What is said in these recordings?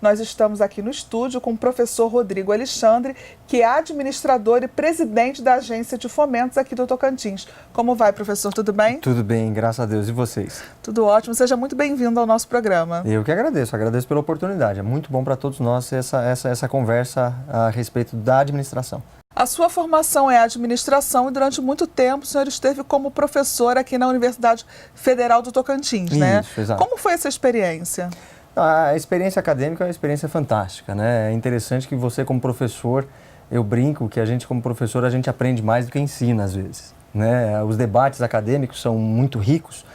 nós estamos aqui no estúdio com o professor Rodrigo Alexandre, que é administrador e presidente da Agência de Fomentos aqui do Tocantins. Como vai, professor? Tudo bem? Tudo bem, graças a Deus. E vocês? Tudo ótimo. Seja muito bem-vindo ao nosso programa. Eu que agradeço pela oportunidade. É muito bom para todos nós essa conversa a respeito da administração. A sua formação é administração e durante muito tempo o senhor esteve como professor aqui na Universidade Federal do Tocantins, né? Isso, exato. Como foi essa experiência? A experiência acadêmica é uma experiência fantástica, né? É interessante que você como professor, eu brinco que a gente como professor, a gente aprende mais do que ensina às vezes, né? Os debates acadêmicos são muito ricos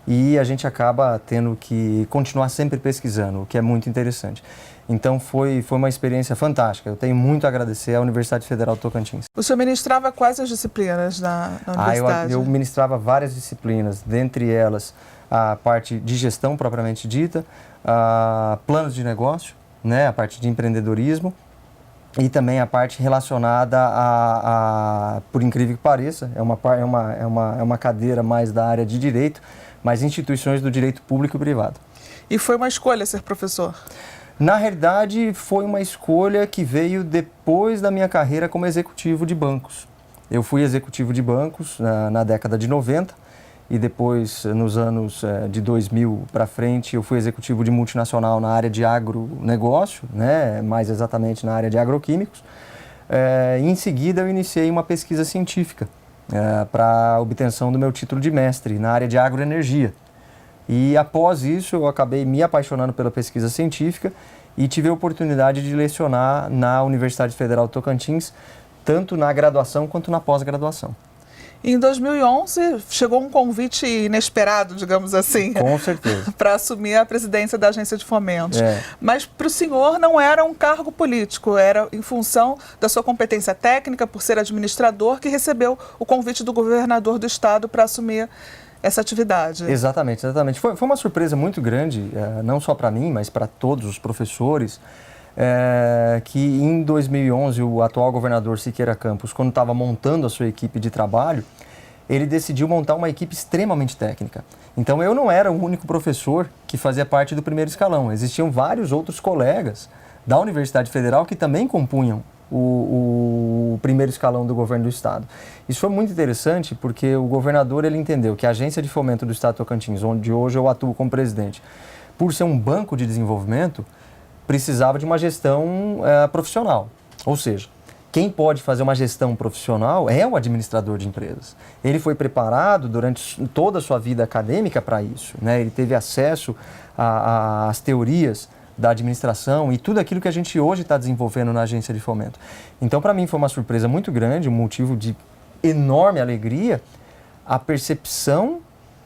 e a gente acaba tendo que continuar sempre pesquisando, o que é muito interessante. Então foi uma experiência fantástica. Eu tenho muito a agradecer à Universidade Federal do Tocantins. O senhor ministrava quais as disciplinas na universidade? Eu ministrava várias disciplinas, dentre elas a parte de gestão propriamente dita, planos de negócio, né, a parte de empreendedorismo e também a parte relacionada por incrível que pareça, é uma cadeira mais da área de direito, mas instituições do direito público e privado. E foi uma escolha ser professor? Na realidade, foi uma escolha que veio depois da minha carreira como executivo de bancos. Eu fui executivo de bancos na década de 90 e depois, nos anos de 2000 para frente, eu fui executivo de multinacional na área de agronegócio, né, mais exatamente na área de agroquímicos. E em seguida, eu iniciei uma pesquisa científica para a obtenção do meu título de mestre na área de agroenergia. E após isso eu acabei me apaixonando pela pesquisa científica e tive a oportunidade de lecionar na Universidade Federal do Tocantins, tanto na graduação quanto na pós-graduação. Em 2011 chegou um convite inesperado, digamos assim, com certeza, para assumir a presidência da Agência de Fomentos. Mas para o senhor não era um cargo político, era em função da sua competência técnica, por ser administrador, que recebeu o convite do governador do estado para assumir essa atividade. Exatamente. Foi uma surpresa muito grande, não só para mim, mas para todos os professores, que em 2011 o atual governador Siqueira Campos, quando estava montando a sua equipe de trabalho, ele decidiu montar uma equipe extremamente técnica. Então eu não era o único professor que fazia parte do primeiro escalão, existiam vários outros colegas da Universidade Federal que também compunham o primeiro escalão do governo do estado. Isso foi muito interessante porque o governador ele entendeu que a Agência de Fomento do Estado do Tocantins, onde hoje eu atuo como presidente, por ser um banco de desenvolvimento, precisava de uma gestão profissional. Ou seja, quem pode fazer uma gestão profissional é o administrador de empresas. Ele foi preparado durante toda a sua vida acadêmica para isso, né? Ele teve acesso às teorias da administração e tudo aquilo que a gente hoje está desenvolvendo na Agência de Fomento. Então, para mim, foi uma surpresa muito grande, um motivo de enorme alegria, a percepção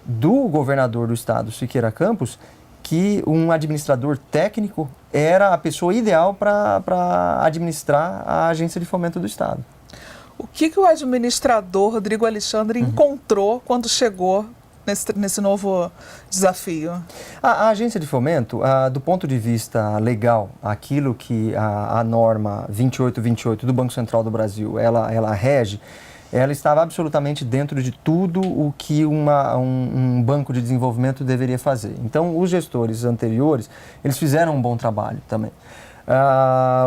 do governador do estado, Siqueira Campos, que um administrador técnico era a pessoa ideal para administrar a Agência de Fomento do estado. O que o administrador Rodrigo Alexandre encontrou quando chegou nesse novo desafio? A Agência de Fomento, do ponto de vista legal, aquilo que a norma 2828 do Banco Central do Brasil, ela rege, ela estava absolutamente dentro de tudo o que um banco de desenvolvimento deveria fazer. Então, os gestores anteriores, eles fizeram um bom trabalho também.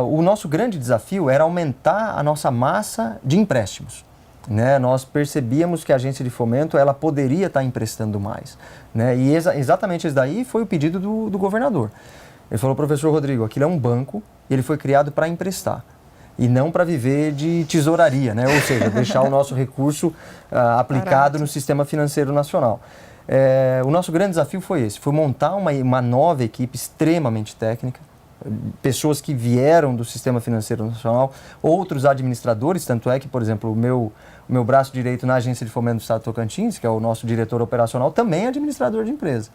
O nosso grande desafio era aumentar a nossa massa de empréstimos. Né, nós percebíamos que a Agência de Fomento ela poderia estar emprestando mais. Né, e exatamente isso daí foi o pedido do governador. Ele falou, professor Rodrigo, aquilo é um banco e ele foi criado para emprestar e não para viver de tesouraria, né, ou seja, deixar o nosso recurso aplicado no sistema financeiro nacional. O nosso grande desafio foi esse, foi montar uma nova equipe extremamente técnica, pessoas que vieram do sistema financeiro nacional, outros administradores, tanto é que, por exemplo, o meu braço direito na Agência de Fomento do Estado do Tocantins, que é o nosso diretor operacional, também é administrador de empresa.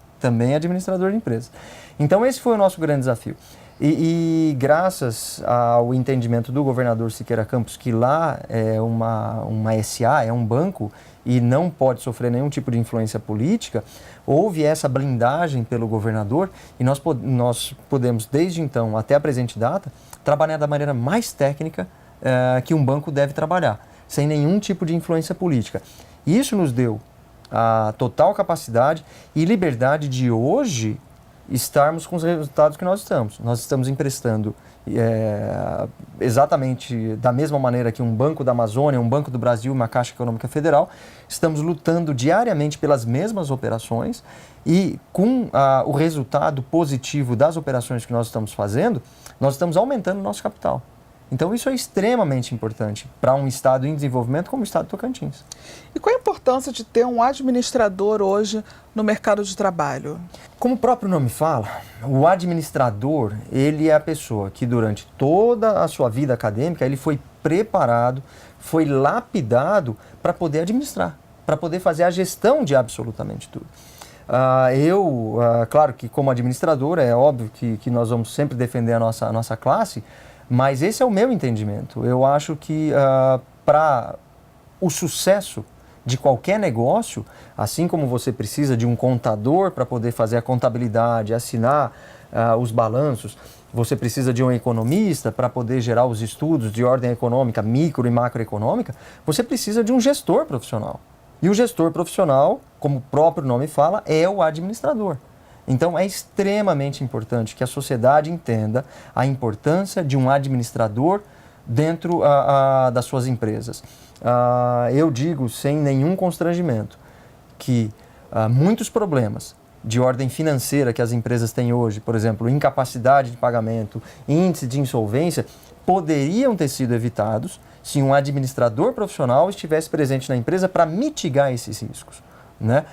Então, esse foi o nosso grande desafio. E graças ao entendimento do governador Siqueira Campos, que lá é uma SA, é um banco, e não pode sofrer nenhum tipo de influência política, houve essa blindagem pelo governador e nós podemos, desde então até a presente data, trabalhar da maneira mais técnica que um banco deve trabalhar, sem nenhum tipo de influência política. Isso nos deu a total capacidade e liberdade de hoje estarmos com os resultados que nós estamos. Nós estamos emprestando exatamente da mesma maneira que um Banco da Amazônia, um Banco do Brasil, uma Caixa Econômica Federal, estamos lutando diariamente pelas mesmas operações e com o resultado positivo das operações que nós estamos fazendo, nós estamos aumentando o nosso capital. Então isso é extremamente importante para um estado em desenvolvimento como o estado de Tocantins. E qual a importância de ter um administrador hoje no mercado de trabalho? Como o próprio nome fala, o administrador, ele é a pessoa que durante toda a sua vida acadêmica, ele foi preparado, foi lapidado para poder administrar, para poder fazer a gestão de absolutamente tudo. Claro que como administrador, é óbvio que nós vamos sempre defender a nossa classe, mas esse é o meu entendimento. Eu acho que para o sucesso de qualquer negócio, assim como você precisa de um contador para poder fazer a contabilidade, assinar os balanços, você precisa de um economista para poder gerar os estudos de ordem econômica, micro e macroeconômica, você precisa de um gestor profissional. E o gestor profissional, como o próprio nome fala, é o administrador. Então, é extremamente importante que a sociedade entenda a importância de um administrador dentro das suas empresas. Eu digo, sem nenhum constrangimento, que muitos problemas de ordem financeira que as empresas têm hoje, por exemplo, incapacidade de pagamento, índice de insolvência, poderiam ter sido evitados se um administrador profissional estivesse presente na empresa para mitigar esses riscos, né?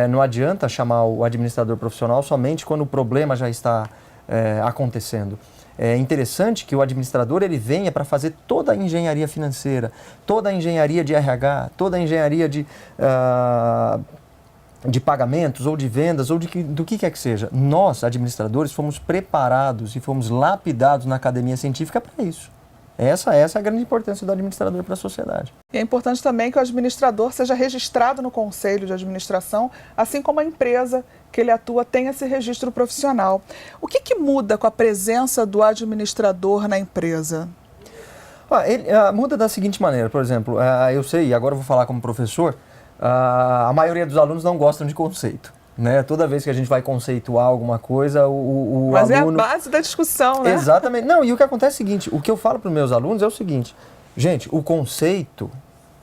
Não adianta chamar o administrador profissional somente quando o problema já está acontecendo. É interessante que o administrador ele venha para fazer toda a engenharia financeira, toda a engenharia de RH, toda a engenharia de pagamentos ou de vendas ou do que quer que seja. Nós, administradores, fomos preparados e fomos lapidados na academia científica para isso. Essa é a grande importância do administrador para a sociedade. E é importante também que o administrador seja registrado no Conselho de Administração, assim como a empresa que ele atua tenha esse registro profissional. O que muda com a presença do administrador na empresa? Muda da seguinte maneira, por exemplo, eu sei, agora eu vou falar como professor, a maioria dos alunos não gostam de conceito. Né? Toda vez que a gente vai conceituar alguma coisa, o Mas aluno... é a base da discussão, né? Exatamente. Não, e o que acontece é o seguinte, o que eu falo para os meus alunos é o seguinte, gente, o conceito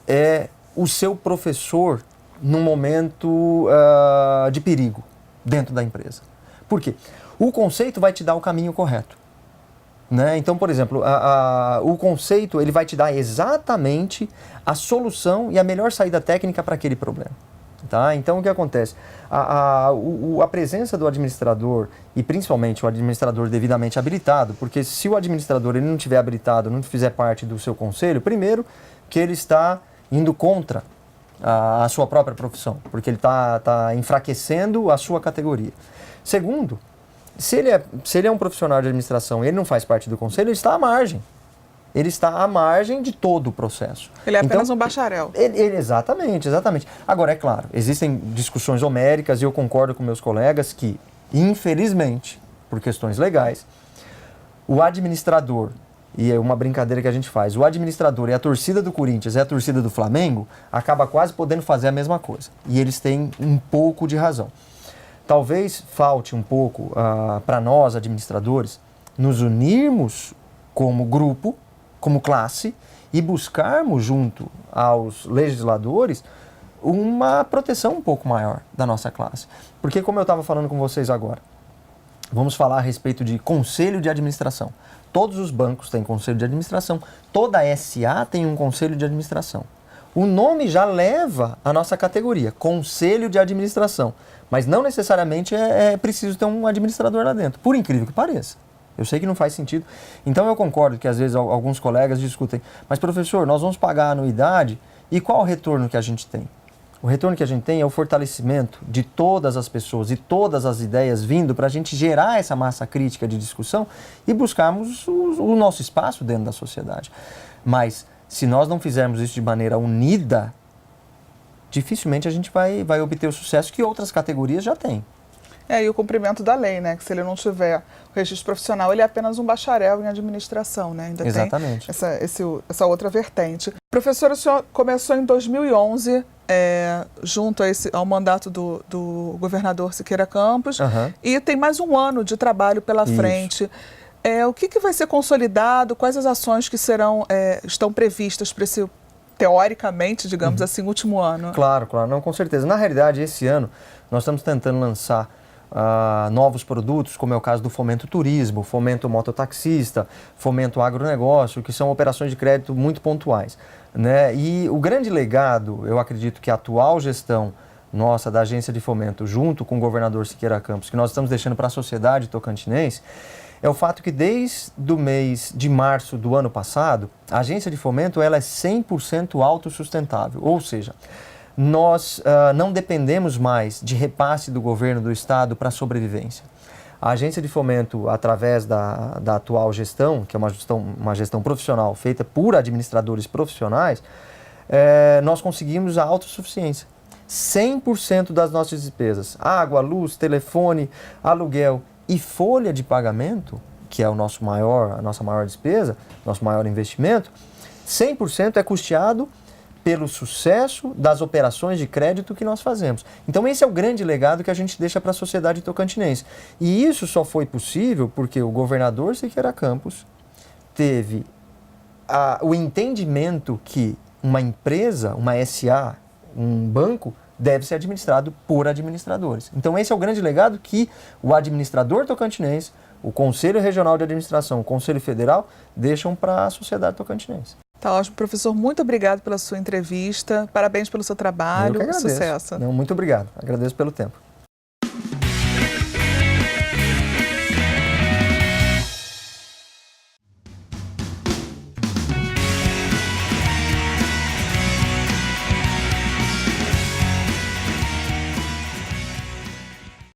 é o seu professor num momento de perigo dentro da empresa. Por quê? O conceito vai te dar o caminho correto. Né? Então, por exemplo, o conceito ele vai te dar exatamente a solução e a melhor saída técnica para aquele problema. Tá? Então, o que acontece? A presença do administrador, e principalmente o administrador devidamente habilitado, porque se o administrador ele não estiver habilitado, não fizer parte do seu conselho, primeiro, que ele está indo contra a sua própria profissão, porque ele está enfraquecendo a sua categoria. Segundo, se ele é um profissional de administração e ele não faz parte do conselho, ele está à margem. Ele está à margem de todo o processo. Ele é apenas um bacharel. Exatamente. Agora, é claro, existem discussões homéricas e eu concordo com meus colegas que, infelizmente, por questões legais, o administrador, e é uma brincadeira que a gente faz, o administrador e a torcida do Corinthians e a torcida do Flamengo acaba quase podendo fazer a mesma coisa. E eles têm um pouco de razão. Talvez falte um pouco para nós, administradores, nos unirmos como grupo, como classe, e buscarmos junto aos legisladores uma proteção um pouco maior da nossa classe. Porque, como eu estava falando com vocês agora, vamos falar a respeito de conselho de administração. Todos os bancos têm conselho de administração, toda a SA tem um conselho de administração. O nome já leva a nossa categoria, conselho de administração, mas não necessariamente é preciso ter um administrador lá dentro, por incrível que pareça. Eu sei que não faz sentido. Então eu concordo que às vezes alguns colegas discutem, mas professor, nós vamos pagar a anuidade e qual o retorno que a gente tem? O retorno que a gente tem é o fortalecimento de todas as pessoas e todas as ideias vindo para a gente gerar essa massa crítica de discussão e buscarmos o nosso espaço dentro da sociedade. Mas se nós não fizermos isso de maneira unida, dificilmente a gente vai obter o sucesso que outras categorias já têm. E o cumprimento da lei, né? Que se ele não tiver o registro profissional, ele é apenas um bacharel em administração, né? Ainda exatamente. Tem essa outra vertente. Professor, o senhor começou em 2011 junto ao mandato do governador Siqueira Campos, e tem mais um ano de trabalho pela frente. O que vai ser consolidado? Quais as ações que estão previstas para esse, teoricamente, digamos assim, último ano? Claro, não, com certeza. Na realidade, esse ano, nós estamos tentando lançar novos produtos, como é o caso do Fomento Turismo, Fomento Mototaxista, Fomento Agronegócio, que são operações de crédito muito pontuais, né? E o grande legado, eu acredito que a atual gestão nossa da Agência de Fomento, junto com o governador Siqueira Campos, que nós estamos deixando para a sociedade tocantinense, é o fato que desde o mês de março do ano passado, a Agência de Fomento ela é 100% autossustentável, ou seja, nós não dependemos mais de repasse do governo do estado para a sobrevivência. A Agência de Fomento, através da atual gestão, que é uma gestão profissional feita por administradores profissionais, nós conseguimos a autossuficiência. 100% das nossas despesas, água, luz, telefone, aluguel e folha de pagamento, que é a nossa maior despesa, nosso maior investimento, 100% é custeado pelo sucesso das operações de crédito que nós fazemos. Então esse é o grande legado que a gente deixa para a sociedade tocantinense. E isso só foi possível porque o governador Siqueira Campos teve o entendimento que uma empresa, uma SA, um banco, deve ser administrado por administradores. Então esse é o grande legado que o administrador tocantinense, o Conselho Regional de Administração, o Conselho Federal, deixam para a sociedade tocantinense. Tá ótimo, professor. Muito obrigado pela sua entrevista. Parabéns pelo seu trabalho. Eu que agradeço. Sucesso. Não, muito obrigado. Agradeço pelo tempo.